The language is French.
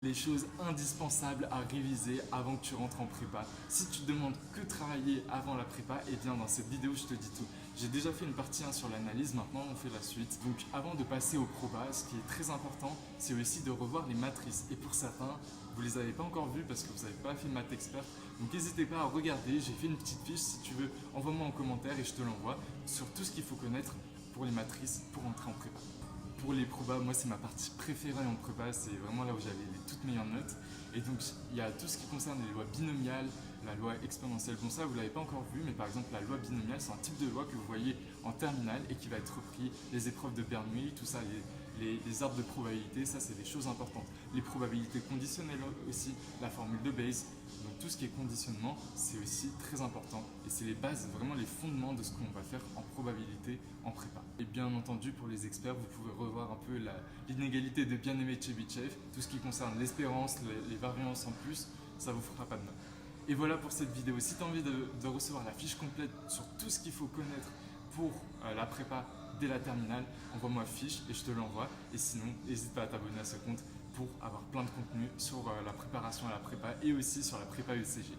Les choses indispensables à réviser avant que tu rentres en prépa. Si tu te demandes que travailler avant la prépa, et bien dans cette vidéo je te dis tout. J'ai déjà fait une partie 1 sur l'analyse, maintenant on fait la suite. Donc avant de passer au proba, ce qui est très important, c'est aussi de revoir les matrices. Et pour certains, vous les avez pas encore vues parce que vous n'avez pas fait maths expert. Donc n'hésitez pas à regarder, j'ai fait une petite fiche, si tu veux, envoie-moi en commentaire et je te l'envoie sur tout ce qu'il faut connaître pour les matrices pour entrer en prépa. Pour les probas, moi c'est ma partie préférée en prépa, c'est vraiment là où j'avais les toutes meilleures notes. Et donc il y a tout ce qui concerne les lois binomiales, la loi exponentielle. Bon ça vous l'avez pas encore vu, mais par exemple la loi binomiale c'est un type de loi que vous voyez en terminale et qui va être repris, les épreuves de Bernoulli, tout ça, les arbres de probabilité, ça c'est des choses importantes. Les probabilités conditionnelles aussi, la formule de Bayes. Donc tout ce qui est conditionnement, c'est aussi très important et c'est les bases, vraiment les fondements de ce qu'on va faire en probabilité en prépa. Et bien entendu pour les experts, vous pouvez revoir un peu l'inégalité de Bien-Aimé-Tchebychev, tout ce qui concerne l'espérance, les variances en plus, ça vous fera pas de mal. Et voilà pour cette vidéo. Si tu as envie de recevoir la fiche complète sur tout ce qu'il faut connaître pour la prépa dès la terminale, envoie-moi fiche et je te l'envoie. Et sinon, n'hésite pas à t'abonner à ce compte pour avoir plein de contenu sur la préparation à la prépa et aussi sur la prépa ECG.